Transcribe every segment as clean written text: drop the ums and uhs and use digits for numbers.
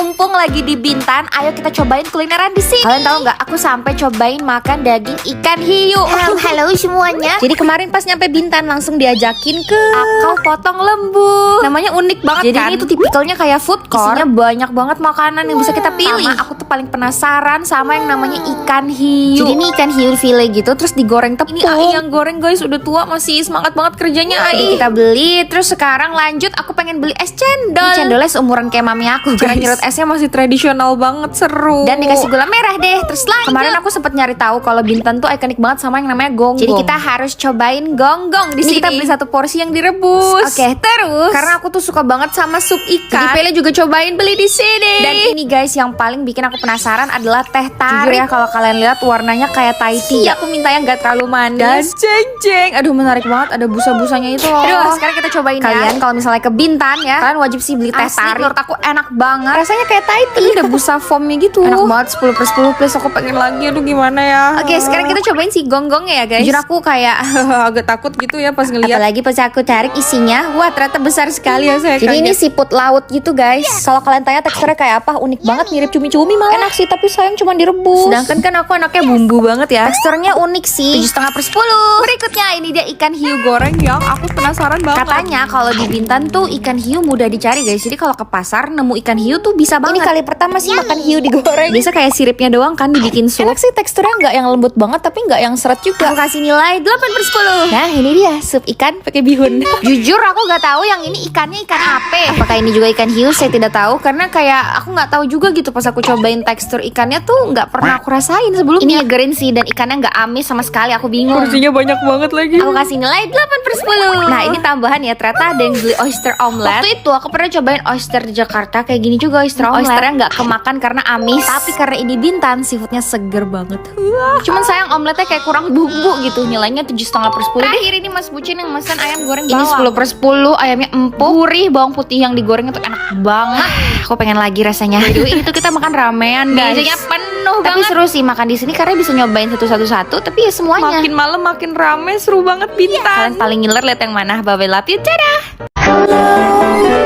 mumpung lagi di Bintan, ayo kita cobain kulineran di sini. Kalian tahu nggak? Aku sampai cobain makan daging ikan hiu. Halo semuanya. Jadi kemarin pas nyampe Bintan langsung diajakin ke akau potong lembu. Namanya unik banget. Jadi kan? ini tuh tipikalnya kayak food court. Isinya banyak banget makanan yang bisa kita pilih. Sama aku tuh paling penasaran sama yang namanya ikan hiu. Jadi ini ikan hiu file gitu terus digoreng tepung. Ini Ai yang goreng guys, udah tua masih semangat banget kerjanya Ai. Kita beli, terus sekarang lanjut aku pengen beli es cendol. Ini cendolnya seumuran kayak mami aku guys. Nyerut esnya masih tradisional banget, seru. Dan dikasih gula merah deh. Terus lanjut. Kemarin aku sempat nyari tahu kalau Bintan tuh ikonik banget sama yang namanya gonggong. Jadi kita harus cobain gonggong di Ini sini. kita beli satu porsi yang direbus. Oke, terus Karena aku tuh suka banget sama sup ikan. Jadi Pele juga cobain beli di sini. Dan ini guys yang paling bikin aku penasaran adalah teh tarik. Jujur ya kalau kalian lihat warnanya kayak Thai tea. Aku minta yang gak terlalu manis. Jeng. Aduh menarik banget, ada busa-busanya itu loh. Aduh, sekarang kita cobain Kalian kalau misalnya ke Bintan ya, kalian wajib sih beli teh Asli, tarik. Menurut aku enak banget. rasanya kayak Thai tea. Ini ada busa foamnya gitu. Enak banget, 10/10 please, aku pengen lagi. Aduh gimana ya. Oke, sekarang kita cobain si gonggongnya ya guys. Jujur aku kayak agak takut gitu ya pas ngeliat. Apalagi pas aku tarik isinya, wah ternyata besar sekali ya saya. Jadi ini siput laut gitu guys. Kalau kalian tanya teksturnya kayak apa, unik banget, mirip cumi-cumi malah. Enak sih tapi sayang cuma direbus. Sedangkan kan aku anaknya bumbu banget ya. Teksturnya unik sih. 7,5/10. Berikutnya ini dia ikan hiu goreng yang aku penasaran banget. Katanya kalau di Bintan tuh ikan hiu mudah dicari guys. Jadi kalau ke pasar nemu ikan hiu tuh bisa Ini banget. kali pertama sih makan hiu digoreng. Biasa kayak siripnya doang kan dibikin sup. Enak sih teksturnya, nggak yang lembut banget tapi nggak yang seret juga. Aku kasih nilai 8/10. Nah ini dia sup ikan pakai bihun. Jujur aku nggak tahu yang ini ikannya ikan apa. Apakah ini juga ikan hiu? Saya tidak tahu karena kayak aku nggak tahu juga gitu pas aku cobain tekstur ikannya tuh nggak pernah aku rasain sebelumnya. Ini nyegerin sih dan ikannya nggak amis sama sekali. Aku bingung. Porsinya banyak banget lagi. Aku kasih nilai 8/10. Nah ini tambahan ya, ternyata ada yang beli oyster omelet. Waktu itu aku pernah cobain oyster di Jakarta kayak gini juga oyster omelet. Oysternya nggak kemakan karena amis. Tapi karena ini Bintan, seafoodnya seger banget. Cuman sayang omeletnya kayak kurang bumbu gitu. Nilainya 7,5/10. Terakhir ini Mas Bucin yang mesen ayam goreng Ini bawang. 10/10, ayamnya empuk, gurih, bawang putih yang digoreng itu enak banget. Aku pengen lagi rasanya. By the way, ini tuh kita makan ramean guys. Mejanya penuh Tapi banget. seru sih makan di sini karena bisa nyobain satu-satu tapi ya semuanya. Makin malam makin rame, seru banget Bintan. Kalian paling ngiler lihat yang mana? Bye bye love you. Dadah.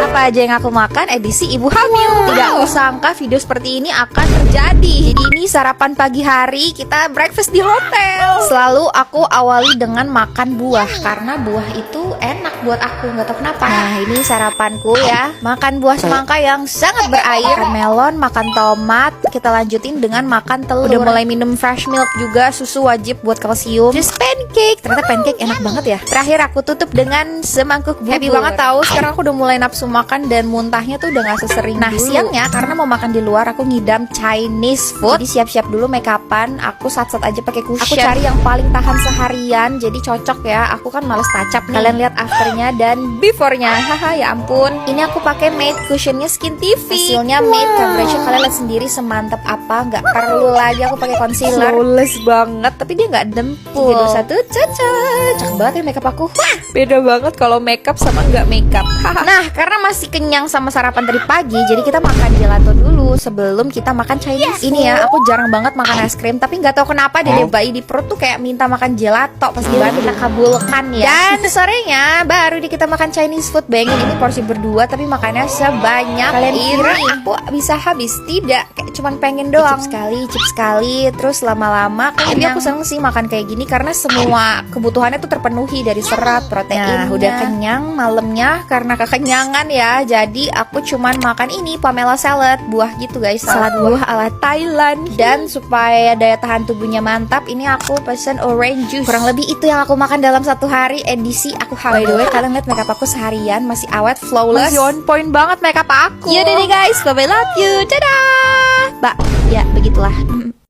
Apa aja yang aku makan edisi ibu hamil. Tidak sangka video seperti ini akan terjadi. Jadi ini sarapan pagi hari, kita breakfast di hotel. Selalu aku awali dengan makan buah karena buah itu enak buat aku, nggak tahu kenapa. Nah ini sarapanku ya, makan buah semangka yang sangat berair, makan melon, makan tomat. Kita lanjutin dengan makan telur. Udah mulai minum fresh milk juga, susu wajib buat kalsium. Terus pancake, ternyata pancake enak banget ya. Terakhir aku tutup dengan semangkuk bubur. Happy banget tahu, sekarang aku udah mulai nafsu makan dan muntahnya tuh udah gak sesering dulu. Siangnya karena mau makan di luar aku ngidam Chinese food. Jadi siap-siap dulu make upan. Aku sat-sat aja pakai cushion. Aku cari yang paling tahan seharian, jadi cocok ya. Aku kan males touch up nih. Kalian lihat afternya dan beforenya. Haha ya ampun. Ini aku pakai matte cushionnya Skin TV. Hasilnya matte coverage kalian lihat sendiri semantap apa. Nggak perlu lagi aku pakai concealer. Flawless banget, tapi dia nggak dempul. 3, 2, 1, cocok. Cakep banget ya makeup aku. Wah, beda banget kalau makeup sama nggak makeup. Nah, karena masih kenyang sama sarapan tadi pagi, jadi kita makan gelato dulu sebelum kita makan Chinese. Ini ya, aku jarang banget makan es krim, tapi nggak tahu kenapa dede bayi di perut tuh kayak minta makan gelato pas gimana kita kabulkan ya. Dan sorenya baru di kita makan Chinese food. Bayangin ini porsi berdua tapi makannya sebanyak kalian kira aku bisa habis? Tidak, kayak cuman pengen doang. Cip sekali, terus lama-lama kayaknya aku seneng sih makan kayak gini karena semua kebutuhannya tuh terpenuhi dari serat, protein. Nah, udah kenyang malamnya karena kekenyangan ya. Jadi aku cuman makan ini Pamela salad, buah gitu guys, salad buah ala Thailand. Dan supaya daya tahan tubuhnya mantap, ini aku pesen orange juice. Kurang lebih itu yang aku makan dalam satu hari edisi aku hamil. By the way, kalian lihat makeup aku seharian masih awet, flawless, masih on point banget makeup aku. Yaudah deh guys, bye bye love you, dadah. Mbak, ya begitulah.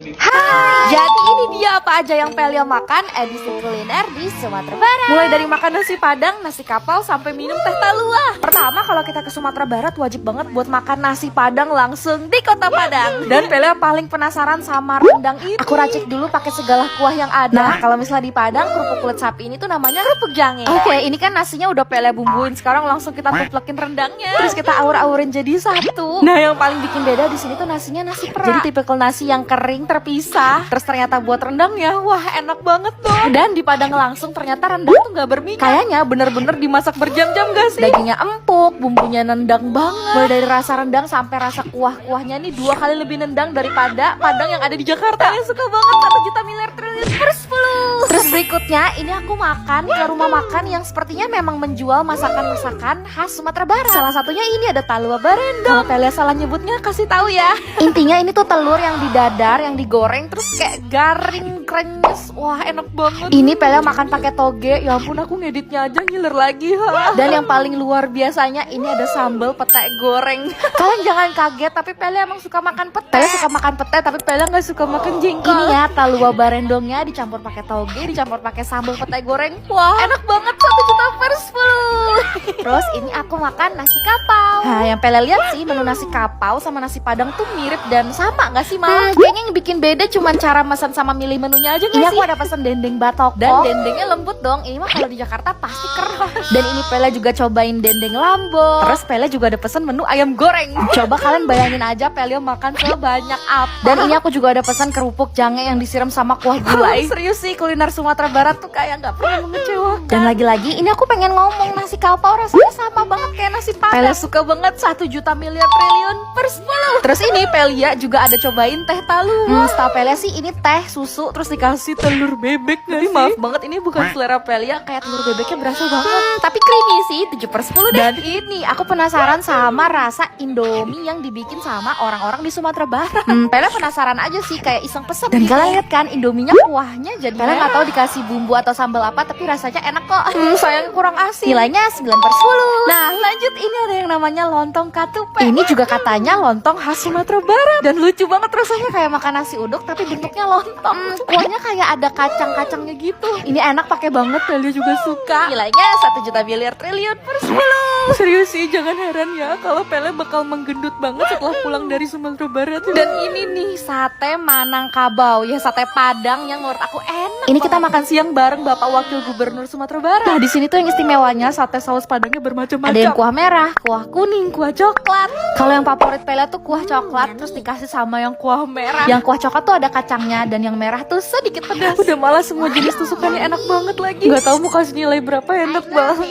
Hai. Jadi ini dia apa aja yang Pelia makan edisi kuliner di Sumatera Barat. Mulai dari makan nasi padang, nasi kapau, sampai minum teh talua. Pertama kalau kita ke Sumatera Barat wajib banget buat makan nasi padang langsung di kota Padang. Dan Pelia paling penasaran sama rendang itu. Aku racik dulu pakai segala kuah yang ada. Nah kalau misalnya di Padang kerupuk kulit sapi ini tuh namanya kerupuk jange. Oke, ini kan nasinya udah Pelia bumbuin. Sekarang langsung kita tuplekin rendangnya. Terus kita aur-aurin jadi satu. Nah yang paling bikin beda di sini tuh nasinya nasi perak. Jadi tipikal nasi yang kering terpisah. Terus ternyata buat buat rendangnya, wah enak banget dong. Dan dipandang langsung ternyata rendang tuh nggak berminyak. Kayaknya bener-bener dimasak berjam-jam gak sih? Dagingnya empuk, bumbunya nendang banget. Mulai dari rasa rendang sampai rasa kuah-kuahnya nih 2 kali lebih nendang daripada Padang yang ada di Jakarta. Saya suka banget 1 juta miliar triliun per 10. Terus berikutnya ini aku makan ke rumah makan yang sepertinya memang menjual masakan-masakan khas Sumatera Barat. Salah satunya ini ada talua barendong. Kalau kalian salah nyebutnya kasih tahu ya. Intinya ini tuh telur yang didadar, yang digoreng terus kayak garing krenyes. Wah enak banget. Ini Pele makan pakai toge. Ya ampun aku ngeditnya aja ngiler lagi. Dan yang paling luar biasanya ini ada sambal pete goreng. Kalian jangan kaget tapi Pele emang suka makan pete. Pele suka makan pete tapi Pele nggak suka makan jengkol. Ini ya talua barendongnya dicampur pakai toge, dicampur pakai sambal pete goreng. Wah enak banget 1 juta per 10. Terus ini aku makan nasi kapau. Nah yang Pele lihat sih menu nasi kapau sama nasi Padang tuh mirip dan sama nggak sih Ma? Kayaknya yang bikin beda cuman cara pesan sama milih menunya aja. Ini aku ada pesan dendeng batoko. Dan dendengnya lembut dong. Ini mah kalau di Jakarta pasti keras. Dan ini Pele juga cobain dendeng lambo. Terus Pele juga ada pesan menu ayam goreng. Coba kalian bayangin aja Pele makan sebanyak apa. Dan ini aku juga ada pesan kerupuk jange yang disiram sama kuah gulai. Serius sih kuliner Sumatera Barat tuh kayak nggak pernah mengecewakan. Dan lagi-lagi ini aku pengen ngomong nasi kapau rasanya sama banget kayak nasi Padang. Pele suka banget 1 juta miliar triliun per 10. Terus ini Pelia juga ada cobain teh talua. Setahu Pele sih ini teh susu terus dikasih telur bebek gak sih? Maaf banget ini bukan selera Pelia, kayak telur bebeknya berasa banget. Tapi creamy sih 7 per 10 deh. Dan ini aku penasaran sama rasa Indomie yang dibikin sama orang-orang di Sumatera Barat. Pele penasaran aja sih kayak iseng pesen. Dan kalian lihat kan Indominya kuahnya jadi Pele nggak tahu dikasih bumbu atau sambal apa tapi rasanya enak kok. Sayangnya kurang asin. Nilainya 9 per 10. Nah lanjut ini ada yang namanya lontong katupe. Ini juga katanya lontong khas Sumatera Barat. Dan lucu banget rasanya kayak makan nasi uduk tapi bentuknya lontong. Kuahnya kayak ada kacang-kacangnya gitu. Ini enak pakai banget, Pele juga suka. Nilainya 1 juta miliar triliun per 10. Serius sih jangan heran ya kalau Pele bakal menggendut banget setelah pulang dari Sumatera Barat. Dan ini nih sate Manangkabau, ya sate Padang yang menurut aku enak. Ini kita makan siang bareng Bapak Wakil Gubernur Sumatera Barat. Nah di sini tuh yang istimewanya sate saus Padangnya bermacam-macam. Ada yang kuah merah, kuah kuning, kuah coklat. Kalau yang favorit Pele tuh kuah coklat terus dikasih sama yang kuah merah. Yang kuah coklat tuh ada kacangnya dan yang merah tuh sedikit pedas. Udah malah semua jenis tusukannya enak banget lagi. Gak tau mau kasih nilai berapa, enak banget.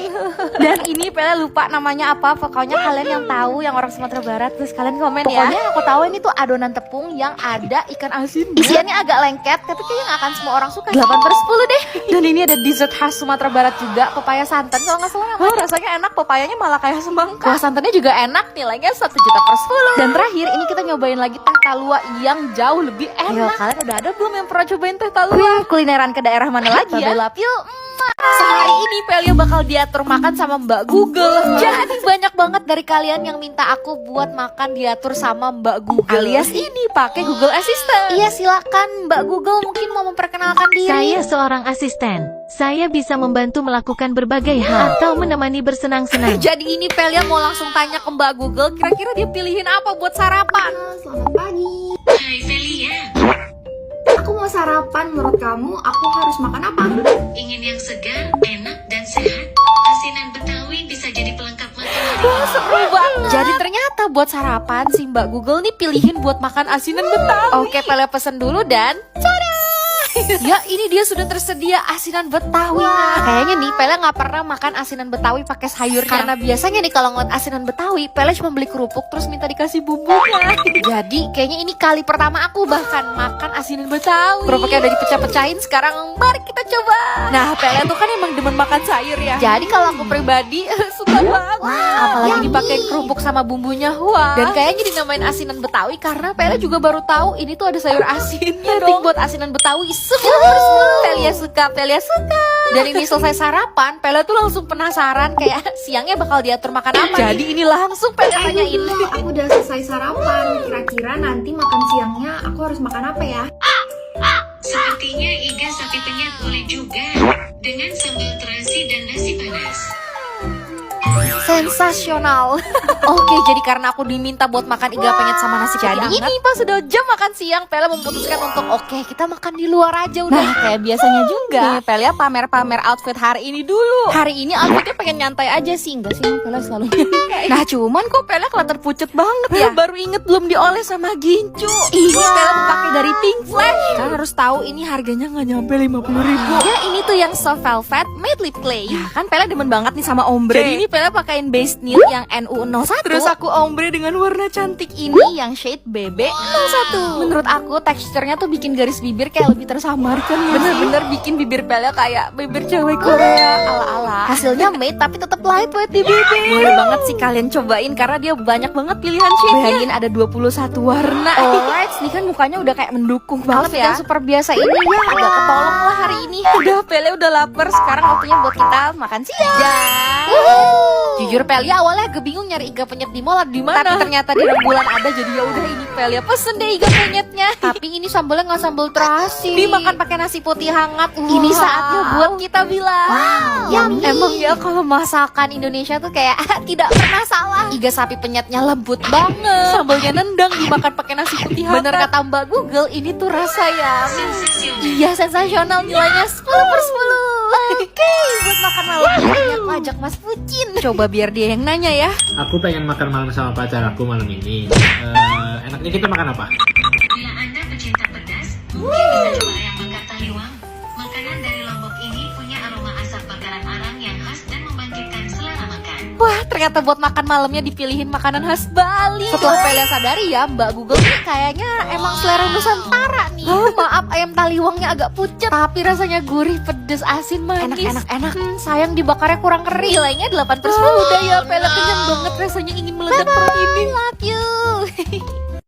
Dan ini Pele lupa namanya apa. Pokoknya kalian yang tahu yang orang Sumatera Barat terus kalian komen ya. Pokoknya aku tahu ini tuh adonan tepung yang ada ikan asin. Isiannya agak lengket tapi kayaknya gak akan semua orang suka. 8 per 10 deh. Dan ini ada dessert khas Sumatera Barat juga, pepaya santan kalau nggak salah. Rasanya enak, pepayanya malah kayak semangka. Kuah santannya juga enak, nilainya 1 juta per 10. Dan terakhir ini kita nyobain lagi teh talua yang jauh lebih enak. Yo, kalian udah ada belum yang pernah cobain teh talua? Kulineran ke daerah mana lagi ya? Sehari ini Pelia bakal diatur makan sama Mbak Google. Jadi banyak banget dari kalian yang minta aku buat makan diatur sama Mbak Google. Alias ini pakai Google Assistant. Iya silakan Mbak Google mungkin mau memperkenalkan diri. Saya seorang asisten. Saya bisa membantu melakukan berbagai hal atau menemani bersenang-senang. Jadi ini Pelia mau langsung tanya ke Mbak Google, kira-kira dia pilihin apa buat sarapan? Selamat pagi. Hai Velia, Aku mau sarapan. Menurut kamu, aku harus makan apa? ingin yang segar, enak, dan sehat? Asinan Betawi bisa jadi pelengkap makanan. Wah seru banget. Jadi ternyata buat sarapan si Mbak Google nih pilihin buat makan asinan Betawi. Oke Pele pesen dulu dan tada! Ya ini dia sudah tersedia asinan Betawi. Kayaknya nih Pele nggak pernah makan asinan Betawi pakai sayur. Karena biasanya nih kalau ngeliat asinan Betawi Pele cuma beli kerupuk terus minta dikasih bumbunya. Jadi kayaknya ini kali pertama aku bahkan makan asinan Betawi. Kerupuknya udah dipecah-pecahin, sekarang mari kita coba. Nah Pele tuh kan emang demen makan sayur ya. Jadi kalau aku pribadi suka banget. Apalagi dipakai kerupuk sama bumbunya. Wah. Dan kayaknya dinamain asinan Betawi karena Pele juga baru tahu ini tuh ada sayur asinnya dong. Buat asinan Betawi semua. Pelia suka. Dan ini selesai sarapan, Pele tuh langsung penasaran kayak siangnya bakal diatur makan apa. Jadi ini langsung Pele tanyain. Aku udah selesai sarapan. Kira-kira nanti makan siangnya aku harus makan apa ya? Sepertinya iga sapi penyet boleh juga, dengan sambal terasi dan nasi panas. Sensasional. Oke, jadi karena aku diminta buat makan iga penyet sama nasi putih Jadi hangat, pas sudah jam makan siang, Pela memutuskan untuk oke, kita makan di luar aja udah. Nah, kayak biasanya juga. Nih, Pela pamer-pamer outfit hari ini dulu. Hari ini outfitnya pengen nyantai aja sih. Enggak sih, Pela selalu nyantai. Nah, cuman kok Pela kelihatan pucet banget ya. Baru inget belum dioles sama Gincu. Ini Pela pakai dari Pink Flash. Kan harus tahu ini harganya nggak nyampe 50.000. Ya, ini tuh yang soft velvet matte lip clay. Ya, kan Pela demen banget nih sama ombre. Jadi ini Pela pakein base nude yang NU01. Terus aku ombre dengan warna cantik ini yang shade BB01. Menurut aku teksturnya tuh bikin garis bibir kayak lebih tersamarkan. Bener-bener bikin bibir Pela kayak bibir cewek Korea ala-ala. Hasilnya matte tapi tetap lightweight di bibir. Boleh banget sih kalian cobain karena dia banyak banget pilihan shade. Bayangin ada 21 warna. Alright, nih kan mukanya udah kayak mendukung banget ya. Yang super biasa ini ya Agak ketolong lah hari ini. Udah Pele udah lapar. Sekarang waktunya buat kita makan siang. Jujur Pelia awalnya agak bingung nyari iga penyet di mall atau di mana. Tapi ternyata di rembulan ada, jadi ya udah ini Pelia pesen deh iga penyetnya. Tapi ini sambalnya nggak sambal terasi. Dimakan pakai nasi putih hangat. Ini saatnya buat kita bilang. Emang ya kalau masakan Indonesia tuh kayak tidak pernah salah. Iga sapi penyetnya lembut banget. Sambalnya nendang dimakan pakai nasi putih hangat. Bener kata Mbak Google, ini tuh rasa yang iya sensasional, nilainya 10/10. Oke, buat makan malam ini aku ajak Mas Pucin. Coba biar dia yang nanya ya. Aku pengen makan malam sama pacar aku malam ini. Enaknya kita makan apa? Bila Anda pecinta pedas, mungkin bisa coba ayam bakar taliwang. Makanan dari Lombok ini punya aroma asap bakaran arang yang khas dan membangkitkan selera makan. Wah, ternyata buat makan malamnya dipilihin makanan khas Bali. Setelah Pelia sadari ya, Mbak Google nih kayaknya emang selera Nusantara nih. Maaf, ayam taliwangnya agak pucet, tapi rasanya gurih, pedes, asin, manis. Enak. Sayang dibakarnya kurang kering. Nilainya 8/10. Udah ya, Pelia kenyang banget, rasanya ingin meledak perut ini. Love you.